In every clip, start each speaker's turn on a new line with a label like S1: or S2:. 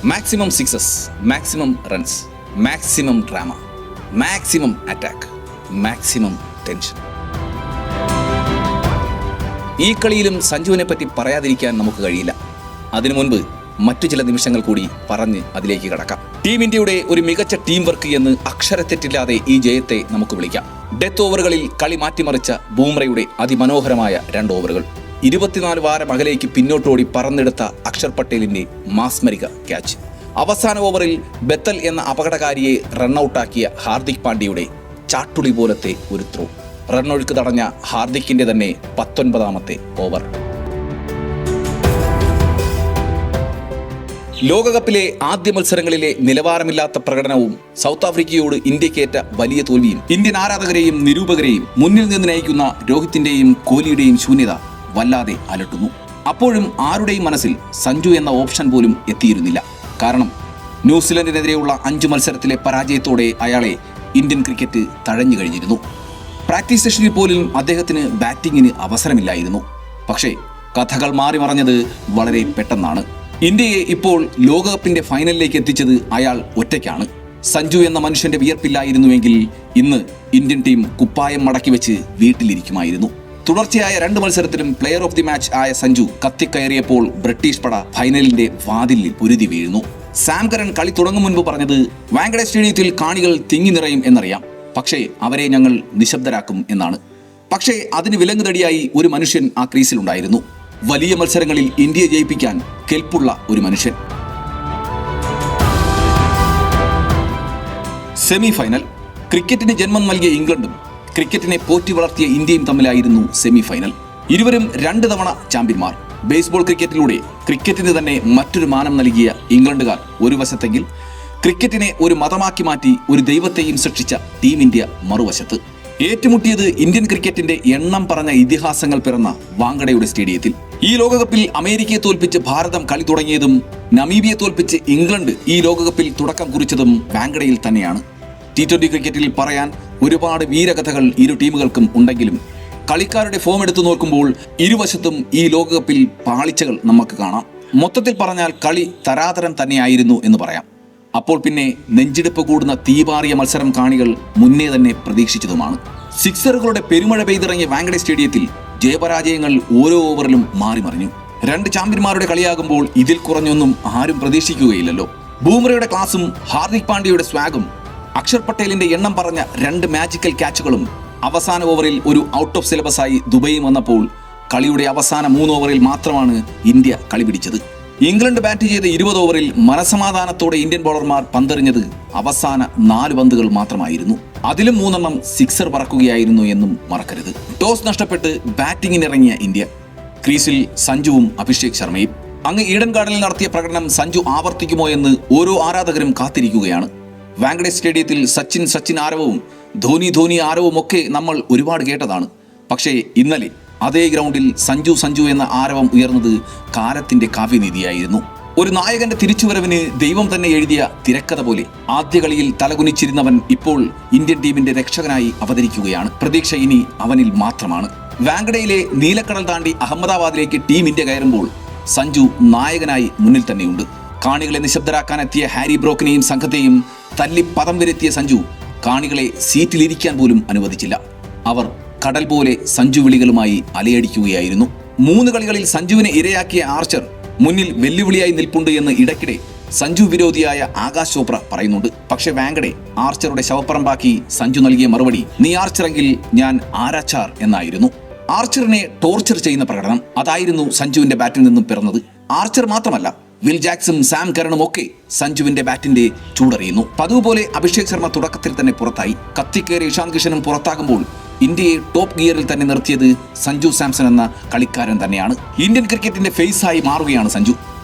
S1: Maximum sixes, maximum runs, maximum drama, maximum attack, maximum tension. ഈ കളിയിലും സഞ്ജുവിനെ പറ്റി പറയാതിരിക്കാൻ നമുക്ക് കഴിയില്ല. അതിനു മുൻപ് മറ്റു ചില നിമിഷങ്ങൾ കൂടി പറഞ്ഞ് അതിലേക്ക് കടക്കാം. ടീം ഇന്ത്യയുടെ ഒരു മികച്ച ടീം വർക്ക് എന്ന് അക്ഷരത്തെറ്റില്ലാതെ ഈ ജയത്തെ നമുക്ക് വിളിക്കാം. ഡെത്ത് ഓവറുകളിൽ കളി മാറ്റിമറിച്ച ബൂംറയുടെ അതിമനോഹരമായ 2 ഓവറുകൾ, 24 വാരം അകലേക്ക് പിന്നോട്ടോടി പറന്നെടുത്ത അക്ഷർ പട്ടേലിന്റെ മാസ്മരിക ക്യാച്ച്, അവസാന ഓവറിൽ ബത്തൽ എന്ന അപകടകാരിയെ റണ്ണൌട്ടാക്കിയ ഹാർദിക് പാണ്ഡ്യയുടെ ചാട്ടുളി പോലത്തെ ഒരു ത്രോ, റണ്ണൊഴുക്ക് തടഞ്ഞ ഹാർദിക്കിന്റെ തന്നെ 19ാമത്തെ ഓവർ. ലോകകപ്പിലെ ആദ്യ മത്സരങ്ങളിലെ നിലവാരമില്ലാത്ത പ്രകടനവും സൗത്ത് ആഫ്രിക്കയോട് ഇന്ത്യക്കേറ്റ വലിയ തോൽവിയും ഇന്ത്യൻ ആരാധകരെയും നിരൂപകരെയും മുന്നിൽ നിന്ന് നയിക്കുന്ന രോഹിത്തിന്റെയും കോഹ്ലിയുടെയും ശൂന്യത വല്ലാതെ അലട്ടുന്നു. അപ്പോഴും ആരുടെയും മനസ്സിൽ സഞ്ജു എന്ന ഓപ്ഷൻ പോലും എത്തിയിരുന്നില്ല. കാരണം ന്യൂസിലൻഡിനെതിരെയുള്ള 5 മത്സരത്തിലെ പരാജയത്തോടെ അയാളെ ഇന്ത്യൻ ക്രിക്കറ്റ് തഴഞ്ഞു കഴിഞ്ഞിരുന്നു. പ്രാക്ടീസ് സെഷനിൽ പോലും അദ്ദേഹത്തിന് ബാറ്റിങ്ങിന് അവസരമില്ലായിരുന്നു. പക്ഷേ കഥകൾ മാറി മറഞ്ഞത് വളരെ പെട്ടെന്നാണ്. ഇന്ത്യയെ ഇപ്പോൾ ലോകകപ്പിന്റെ ഫൈനലിലേക്ക് എത്തിച്ചത് അയാൾ ഒറ്റയ്ക്കാണ്. സഞ്ജു എന്ന മനുഷ്യന്റെ വിയർപ്പില്ലായിരുന്നുവെങ്കിൽ ഇന്ന് ഇന്ത്യൻ ടീം കുപ്പായം മടക്കി വെച്ച് വീട്ടിലിരിക്കുമായിരുന്നു. തുടർച്ചയായ 2 മത്സരത്തിലും പ്ലെയർ ഓഫ് ദി മാച്ച് ആയ സഞ്ജു കത്തിക്കയറിയപ്പോൾ ബ്രിട്ടീഷ് പട ഫൈനലിന്റെ വാതിലിൽ ഉരുതി വീഴുന്നു. സാം കരൺ കളി തുടങ്ങും മുൻപ് പറഞ്ഞത് വാങ്കഡെ സ്റ്റേഡിയത്തിൽ കാണികൾ തിങ്ങി നിറയും എന്നറിയാം, പക്ഷേ അവരെ ഞങ്ങൾ നിശബ്ദരാക്കും എന്നാണ്. പക്ഷേ അതിന് വിലങ്ങുതടിയായി ഒരു മനുഷ്യൻ ആ ക്രീസിലുണ്ടായിരുന്നു. വലിയ മത്സരങ്ങളിൽ ഇന്ത്യയെ ജയിപ്പിക്കാൻ കെൽപ്പുള്ള ഒരു മനുഷ്യൻ. Semi final. ക്രിക്കറ്റിന് ജന്മം നൽകിയ ഇംഗ്ലണ്ടും ക്രിക്കറ്റിനെ പോറ്റി വളർത്തിയ ഇന്ത്യയും തമ്മിലായിരുന്നു സെമി ഫൈനൽ. ഇരുവരും 2 തവണ ചാമ്പ്യന്മാർ. ബേസ്ബോൾ ക്രിക്കറ്റിലൂടെ ക്രിക്കറ്റിന് തന്നെ മറ്റൊരു മാനം നൽകിയ ഇംഗ്ലണ്ടുകാർ ഒരു വശത്തെങ്കിൽ, ക്രിക്കറ്റിനെ ഒരു മതമാക്കി മാറ്റി ഒരു ദൈവത്തെയും സൃഷ്ടിച്ച ടീം ഇന്ത്യ മറുവശത്ത്. ഏറ്റുമുട്ടിയത് ഇന്ത്യൻ ക്രിക്കറ്റിന്റെ എണ്ണം പറഞ്ഞ ഇതിഹാസങ്ങൾ പിറന്ന വാങ്കഡയുടെ സ്റ്റേഡിയത്തിൽ. ഈ ലോകകപ്പിൽ അമേരിക്കയെ തോൽപ്പിച്ച് ഭാരതം കളി തുടങ്ങിയതും നമീബിയെ തോൽപ്പിച്ച് ഇംഗ്ലണ്ട് ഈ ലോകകപ്പിൽ തുടക്കം കുറിച്ചതും വാങ്കഡയിൽ തന്നെയാണ്. T20 ക്രിക്കറ്റിൽ പറയാൻ ഒരുപാട് വീരകഥകൾ ഇരു ടീമുകൾക്കും ഉണ്ടെങ്കിലും കളിക്കാരുടെ ഫോം എടുത്തു നോക്കുമ്പോൾ ഇരുവശത്തും ഈ ലോകകപ്പിൽ പാളിച്ചകൾ നമുക്ക് കാണാം. മൊത്തത്തിൽ പറഞ്ഞാൽ കളി തരാതരം തന്നെയായിരുന്നു എന്ന് പറയാം. അപ്പോൾ പിന്നെ നെഞ്ചിടിപ്പ് കൂടുന്ന തീപാറിയ മത്സരം കാണികൾ മുന്നേ തന്നെ പ്രതീക്ഷിച്ചതുമാണ്. സിക്സറുകളുടെ പെരുമഴ പെയ്തിറങ്ങിയ വാങ്കഡെ സ്റ്റേഡിയത്തിൽ ജയപരാജയങ്ങൾ ഓരോ ഓവറിലും മാറി മറിഞ്ഞു. 2 ചാമ്പ്യന്മാരുടെ കളിയാകുമ്പോൾ ഇതിൽ കുറഞ്ഞൊന്നും ആരും പ്രതീക്ഷിക്കുകയില്ലല്ലോ. ബൂംറയുടെ ക്ലാസും ഹാർദിക് പാണ്ഡ്യയുടെ സ്വാഗും അക്ഷർ പട്ടേലിന്റെ എണ്ണം പറഞ്ഞ 2 മാജിക്കൽ ക്യാച്ചുകളും അവസാന ഓവറിൽ ഒരു ഔട്ട് ഓഫ് സിലബസായി ദുബൈയും വന്നപ്പോൾ കളിയുടെ അവസാന 3 ഓവറിൽ മാത്രമാണ് ഇന്ത്യ കളി പിടിച്ചത്. ഇംഗ്ലണ്ട് ബാറ്റ് ചെയ്ത 20 ഓവറിൽ മനസമാധാനത്തോടെ ഇന്ത്യൻ ബോളർമാർ പന്തെറിഞ്ഞത് അവസാന 4 പന്തുകൾ മാത്രമായിരുന്നു. അതിലും 3 സിക്സർ പറക്കുകയായിരുന്നു എന്നും മറക്കരുത്. ടോസ് നഷ്ടപ്പെട്ട് ബാറ്റിംഗിനിറങ്ങിയ ഇന്ത്യ. ക്രീസിൽ സഞ്ജുവും അഭിഷേക് ശർമ്മയും. അങ്ങ് ഈഡൻ ഗാർഡനിൽ നടത്തിയ പ്രകടനം സഞ്ജു ആവർത്തിക്കുമോ എന്ന് ഓരോ ആരാധകരും കാത്തിരിക്കുകയാണ്. വാങ്കഡെ സ്റ്റേഡിയത്തിൽ സച്ചിൻ ആരവവും ധോനി ആരവവും ഒക്കെ നമ്മൾ ഒരുപാട് കേട്ടതാണ്. പക്ഷേ ഇന്നലെ അതേ ഗ്രൗണ്ടിൽ സഞ്ജു എന്ന ആരവം ഉയർന്നത് കാലത്തിന്റെ കാവ്യനീതിയായിരുന്നു. ഒരു നായകന്റെ തിരിച്ചുവരവിന് ദൈവം തന്നെ എഴുതിയ തിരക്കഥ പോലെ ആദ്യ കളിയിൽ തലകുനിച്ചിരുന്നവൻ ഇപ്പോൾ ഇന്ത്യൻ ടീമിന്റെ രക്ഷകനായി അവതരിക്കുകയാണ്. പ്രതീക്ഷ ഇനി അവനിൽ മാത്രമാണ്. വാങ്കഡയിലെ നീലക്കടൽ താണ്ടി അഹമ്മദാബാദിലേക്ക് ടീം ഇന്ത്യ കയറുമ്പോൾ സഞ്ജു നായകനായി മുന്നിൽ തന്നെയുണ്ട്. കാണികളെ നിശബ്ദരാക്കാനെത്തിയ ഹാരി ബ്രോക്കിനെയും സംഘത്തെയും തല്ലി പദം വരുത്തിയ സഞ്ജു കാണികളെ സീറ്റിലിരിക്കാൻ പോലും അനുവദിച്ചില്ല. അവർ കടൽ പോലെ സഞ്ജു വിളികളുമായി അലയടിക്കുകയായിരുന്നു. 3 കളികളിൽ സഞ്ജുവിനെ ഇരയാക്കിയ ആർച്ചർ മുന്നിൽ വെല്ലുവിളിയായി നിൽപ്പുണ്ട് എന്ന് ഇടയ്ക്കിടെ സഞ്ജു വിരോധിയായ ആകാശ് ചോപ്ര പറയുന്നുണ്ട്. പക്ഷെ വാങ്കഡെ ആർച്ചറുടെ ശവപ്പറമ്പാക്കി സഞ്ജു നൽകിയ മറുപടി നീ ആർച്ചറെങ്കിൽ ഞാൻ ആരാച്ചാർ എന്നായിരുന്നു. ആർച്ചറിനെ ടോർച്ചർ ചെയ്യുന്ന പ്രകടനം അതായിരുന്നു സഞ്ജുവിന്റെ ബാറ്റിൽ നിന്നും പിറന്നത്. ആർച്ചർ മാത്രമല്ല, വിൽ ജാക്സും സാം കരണും ഒക്കെ സഞ്ജുവിന്റെ ബാറ്റിന്റെ ചൂടറിയുന്നു. പതിവ് പോലെ അഭിഷേക് ശർമ്മ തുടക്കത്തിൽ തന്നെ പുറത്തായി. കത്തിക്കേറി ഇഷാന്ത് കിഷനും പുറത്താകുമ്പോൾ ഇന്ത്യയെ ടോപ്പ് ഗിയറിൽ തന്നെ നിർത്തിയത് സഞ്ജു സാംസൺ എന്ന കളിക്കാരൻ തന്നെയാണ്. ഇന്ത്യൻ ക്രിക്കറ്റിന്റെ ഫേസായി മാറുകയാണ് സഞ്ജു.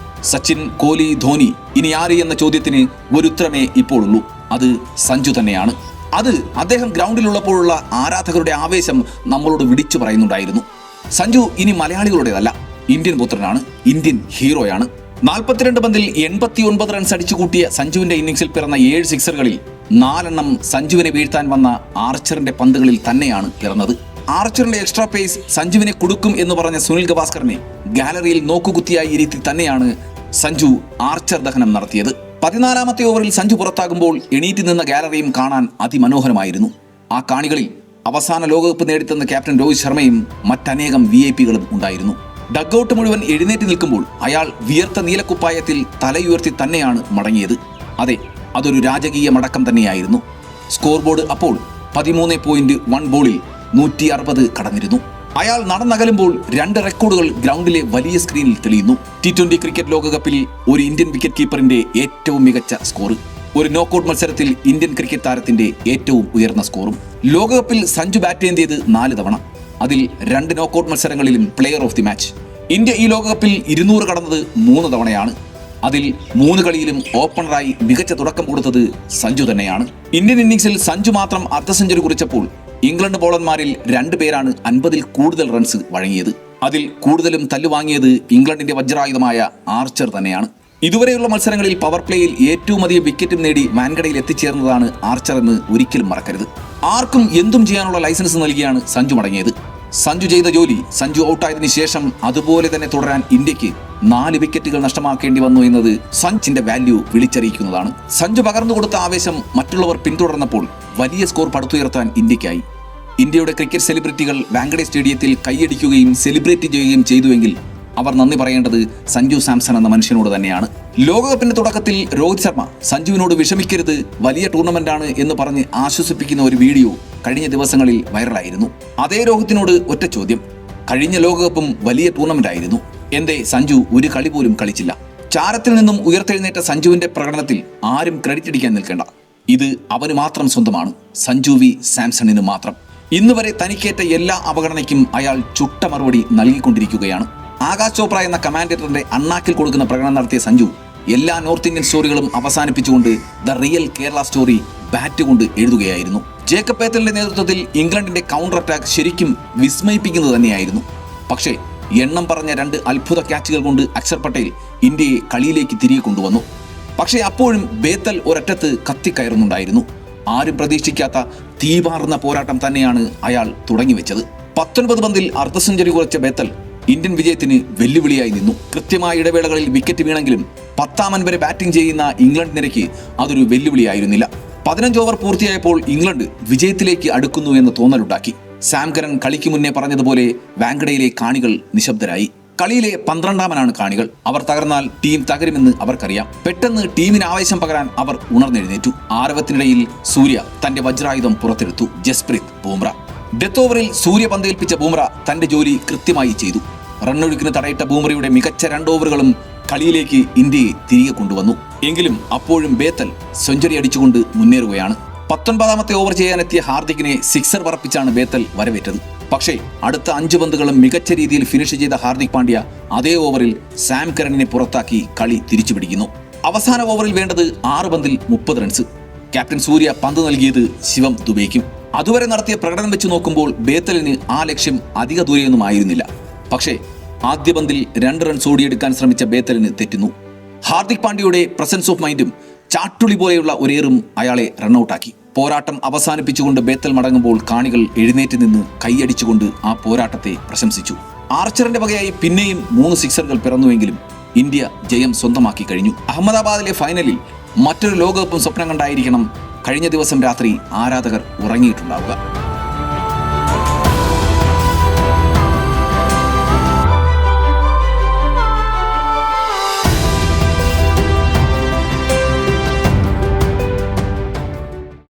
S1: സച്ചിൻ, കോഹ്ലി, ധോനി, ഇനി ആര് എന്ന ചോദ്യത്തിന് ഒരു ഉത്തരമേ ഇപ്പോൾ ഉള്ളൂ. അത് സഞ്ജു തന്നെയാണ്. അത് അദ്ദേഹം ഗ്രൗണ്ടിലുള്ളപ്പോഴുള്ള ആരാധകരുടെ ആവേശം നമ്മളോട് വിളിച്ചു പറയുന്നുണ്ടായിരുന്നു. സഞ്ജു ഇനി മലയാളികളുടേതല്ല, ഇന്ത്യൻ പുത്രനാണ്, ഇന്ത്യൻ ഹീറോയാണ്. 42 പന്തിൽ 89 റൺസ് അടിച്ചുകൂട്ടിയ സഞ്ജുവിന്റെ ഇന്നിംഗ്സിൽ പിറന്ന 7 സിക്സറുകളിൽ 4 സഞ്ജുവിനെ വീഴ്ത്താൻ വന്ന ആർച്ചറിന്റെ പന്തുകളിൽ തന്നെയാണ് പിറന്നത്. ആർച്ചറിന്റെ എക്സ്ട്രാ പേസ് സഞ്ജുവിനെ കൊടുക്കും എന്ന് പറഞ്ഞ സുനിൽ ഗവാസ്കറിനെ ഗാലറിയിൽ നോക്കുകുത്തിയായി ഇരുത്തി തന്നെയാണ് സഞ്ജു ആർച്ചർ ദഹനം നടത്തിയത്. 14ാമത്തെ ഓവറിൽ സഞ്ജു പുറത്താകുമ്പോൾ എണീറ്റ് നിന്ന ഗാലറിയും കാണാൻ അതിമനോഹരമായിരുന്നു. ആ കാണികളിൽ അവസാന ലോകകപ്പ് നേടിത്തന്ന ക്യാപ്റ്റൻ രോഹിത് ശർമ്മയും മറ്റനേകം VIP-കളും ഉണ്ടായിരുന്നു. ഡഗ്ഔട്ട് മുഴുവൻ എഴുന്നേറ്റ് നിൽക്കുമ്പോൾ അയാൾ വിയർത്ത നീലക്കുപ്പായത്തിൽ തലയുയർത്തി തന്നെയാണ് മടങ്ങിയത്. അതെ, അതൊരു രാജകീയ മടക്കം തന്നെയായിരുന്നു. സ്കോർ ബോർഡ് അപ്പോൾ 13.1 ബോളിൽ 160 കടന്നിരുന്നു. അയാൾ നടന്നകലുമ്പോൾ 2 റെക്കോർഡുകൾ ഗ്രൗണ്ടിലെ വലിയ സ്ക്രീനിൽ തെളിയുന്നു. T20 ക്രിക്കറ്റ് ലോകകപ്പിൽ ഒരു ഇന്ത്യൻ വിക്കറ്റ് കീപ്പറിന്റെ ഏറ്റവും മികച്ച സ്കോർ, ഒരു നോക്കൌട്ട് മത്സരത്തിൽ ഇന്ത്യൻ ക്രിക്കറ്റ് താരത്തിന്റെ ഏറ്റവും ഉയർന്ന സ്കോറും. ലോകകപ്പിൽ സഞ്ജു ബാറ്റ് ചെയ്തത് 4 തവണ, അതിൽ 2 നോക്കൌട്ട് മത്സരങ്ങളിലും player of the match. India ഈ ലോകകപ്പിൽ 200 കടന്നത് 3 തവണയാണ്. അതിൽ 3 കളിയിലും ഓപ്പണറായി മികച്ച തുടക്കം കൊടുത്തത് സഞ്ജു തന്നെയാണ്. ഇന്ത്യൻ ഇന്നിംഗ്സിൽ സഞ്ജു മാത്രം അർദ്ധ സെഞ്ചുറി കുറിച്ചപ്പോൾ ഇംഗ്ലണ്ട് ബോളർമാരിൽ 2 പേരാണ് 50-ൽ കൂടുതൽ റൺസ് വഴങ്ങിയത്. അതിൽ കൂടുതലും തല്ലുവാങ്ങിയത് ഇംഗ്ലണ്ടിന്റെ വജ്രായുധമായ ആർച്ചർ തന്നെയാണ്. ഇതുവരെയുള്ള മത്സരങ്ങളിൽ പവർ പ്ലേയിൽ ഏറ്റവും അധികം വിക്കറ്റും നേടി വാൻഖഡയിൽ എത്തിച്ചേർന്നതാണ് ആർച്ചർ എന്ന് ഒരിക്കലും മറക്കരുത്. ആർക്കും എന്തും ചെയ്യാനുള്ള ലൈസൻസ് നൽകിയാണ് സഞ്ജു മടങ്ങിയത്. സഞ്ജു ചെയ്ത ജോലി സഞ്ജു ഔട്ടായതിനു ശേഷം അതുപോലെ തന്നെ തുടരാൻ ഇന്ത്യക്ക് 4 വിക്കറ്റുകൾ നഷ്ടമാക്കേണ്ടി വന്നു എന്നത് സഞ്ജിന്റെ വാല്യൂ വിളിച്ചറിയിക്കുന്നതാണ്. സഞ്ജു പകർന്നു കൊടുത്ത ആവേശം മറ്റുള്ളവർ പിന്തുടർന്നപ്പോൾ വലിയ സ്കോർ പടുത്തുയർത്താൻ ഇന്ത്യക്കായി. ഇന്ത്യയുടെ ക്രിക്കറ്റ് സെലിബ്രിറ്റികൾ വാൻഖഡെ സ്റ്റേഡിയത്തിൽ കൈയടിക്കുകയും സെലിബ്രേറ്റ് ചെയ്യുകയും ചെയ്തുവെങ്കിൽ അവർ നന്ദി പറയേണ്ടത് സഞ്ജു സാംസൺ എന്ന മനുഷ്യനോട് തന്നെയാണ്. ലോകകപ്പിന്റെ തുടക്കത്തിൽ രോഹിത് ശർമ്മ സഞ്ജുവിനോട് വിഷമിക്കരുത്, വലിയ ടൂർണമെന്റാണ് എന്ന് പറഞ്ഞ് ആശ്വസിപ്പിക്കുന്ന ഒരു വീഡിയോ കഴിഞ്ഞ ദിവസങ്ങളിൽ വൈറലായിരുന്നു. അതേ രോഹിത്തിനോട് ഒറ്റ ചോദ്യം, കഴിഞ്ഞ ലോകകപ്പും വലിയ ടൂർണമെന്റ് ആയിരുന്നു, എന്തേ സഞ്ജു ഒരു കളി പോലും കളിച്ചില്ല? ചാരത്തിൽ നിന്നും ഉയർത്തെഴുന്നേറ്റ സഞ്ജുവിന്റെ പ്രകടനത്തിൽ ആരും ക്രെഡിറ്റ് അടിക്കാൻ നിൽക്കേണ്ട. ഇത് അവന് മാത്രം സ്വന്തമാണ്, സഞ്ജു വി സാംസണിന് മാത്രം. ഇന്ന് വരെ തനിക്കേറ്റ എല്ലാ അവഗണനയ്ക്കും അയാൾ ചുട്ട മറുപടി നൽകിക്കൊണ്ടിരിക്കുകയാണ്. ആകാശ് ചോപ്ര എന്ന കമാൻഡേറ്ററിന്റെ അണ്ണാക്കിൽ കൊടുക്കുന്ന പ്രകടനം നടത്തിയ സഞ്ജു എല്ലാ നോർത്ത് ഇന്ത്യൻ സ്റ്റോറികളും അവസാനിപ്പിച്ചുകൊണ്ട് the real Kerala story bat കൊണ്ട് എഴുതുകയായിരുന്നു. ജേക്കബ് പേത്തലിന്റെ നേതൃത്വത്തിൽ ഇംഗ്ലണ്ടിന്റെ കൗണ്ടർ അറ്റാക്ക് ശരിക്കും വിസ്മയിപ്പിക്കുന്നത് തന്നെയായിരുന്നു. പക്ഷേ എണ്ണം പറഞ്ഞ 2 അത്ഭുത ക്യാച്ചുകൾ കൊണ്ട് അക്ഷർ പട്ടേൽ ഇന്ത്യയെ കളിയിലേക്ക് തിരികെ കൊണ്ടുവന്നു. പക്ഷേ അപ്പോഴും ബേത്തൽ ഒരറ്റത്ത് കത്തിക്കയറുന്നുണ്ടായിരുന്നു. ആരും പ്രതീക്ഷിക്കാത്ത തീപാറുന്ന പോരാട്ടം തന്നെയാണ് അയാൾ തുടങ്ങിവെച്ചത്. 19 പന്തിൽ അർദ്ധ സെഞ്ചുറി കുറിച്ച ബേത്തൽ ഇന്ത്യൻ വിജയത്തിന് വെല്ലുവിളിയായി നിന്നു. കൃത്യമായ ഇടവേളകളിൽ വിക്കറ്റ് വീണെങ്കിലും 10ാം ഓവർ വരെ ബാറ്റിംഗ് ചെയ്യുന്ന ഇംഗ്ലണ്ട് നിരയ്ക്ക് അതൊരു വെല്ലുവിളിയായിരുന്നില്ല. 15 ഓവർ പൂർത്തിയായപ്പോൾ ഇംഗ്ലണ്ട് വിജയത്തിലേക്ക് അടുക്കുന്നു എന്ന് തോന്നലുണ്ടാക്കി. സാം കരൺ കളിക്ക് മുന്നേ പറഞ്ഞതുപോലെ വാൻഖഡയിലെ കാണികൾ നിശബ്ദരായി. കളിയിലെ 12ാമനാണ് കാണികൾ. അവർ തകർന്നാൽ ടീം തകരുമെന്ന് അവർക്കറിയാം. പെട്ടെന്ന് ടീമിന് ആവേശം പകരാൻ അവർ ഉണർന്നെഴുന്നേറ്റു. ആരവത്തിനിടയിൽ സൂര്യ തന്റെ വജ്രായുധം പുറത്തെടുത്തു, ജസ്പ്രീത് ബൂംറ. ഡെത്ത് ഓവറിൽ സൂര്യ പന്തേൽപ്പിച്ച ബൂംറ തന്റെ ജോലി കൃത്യമായി ചെയ്തു. റണ്ണൊഴുക്കിന് തടയിട്ട ബൂംറയുടെ മികച്ച 2 ഓവറുകളും കളിയിലേക്ക് ഇന്ത്യയെ തിരികെ കൊണ്ടുവന്നു. എങ്കിലും അപ്പോഴും ബേത്തൽ സെഞ്ചുറി അടിച്ചുകൊണ്ട് മുന്നേറുകയാണ്. 19ാമത്തെ ഓവർ ചെയ്യാനെത്തിയ ഹാർദിക്കിനെ സിക്സർ പറപ്പിച്ചാണ് ബേത്തൽ വരവേറ്റത്. പക്ഷേ അടുത്ത 5 പന്തുകളും മികച്ച രീതിയിൽ ഫിനിഷ് ചെയ്ത ഹാർദിക് പാണ്ഡ്യ അതേ ഓവറിൽ സാം കരണിനെ പുറത്താക്കി കളി തിരിച്ചുപിടിക്കുന്നു. അവസാന ഓവറിൽ വേണ്ടത് 6 പന്തിൽ 30 റൺസ്. ക്യാപ്റ്റൻ സൂര്യ പന്ത് നൽകിയത് ശിവം ദുബൈക്കും. അതുവരെ നടത്തിയ പ്രകടനം വെച്ച് നോക്കുമ്പോൾ ബേത്തലിന് ആ ലക്ഷ്യം അധിക ദൂരെയൊന്നും ആയിരുന്നില്ല. പക്ഷേ ആദ്യ പന്തിൽ 2 റൺസ് ഓടിയെടുക്കാൻ ശ്രമിച്ച ബേത്തലിന് തെറ്റുന്നു. ഹാർദിക് പാണ്ഡ്യയുടെ പ്രസൻസ് ഓഫ് മൈൻഡും ചാട്ടുളി പോലെയുള്ള ഒരേറും അയാളെ റണ്ണൌട്ടാക്കി. പോരാട്ടം അവസാനിപ്പിച്ചുകൊണ്ട് ബേത്തൽ മടങ്ങുമ്പോൾ കാണികൾ എഴുന്നേറ്റ് നിന്ന് കൈയടിച്ചുകൊണ്ട് ആ പോരാട്ടത്തെ പ്രശംസിച്ചു. ആർച്ചറിന്റെ വകയായി പിന്നെയും 3 സിക്സറുകൾ പിറന്നുവെങ്കിലും ഇന്ത്യ ജയം സ്വന്തമാക്കി കഴിഞ്ഞു. അഹമ്മദാബാദിലെ ഫൈനലിൽ മറ്റൊരു ലോകകപ്പും സ്വപ്നം കണ്ടായിരിക്കണം കഴിഞ്ഞ ദിവസം രാത്രി ആരാധകർ ഉറങ്ങിയിട്ടുണ്ടാവുക.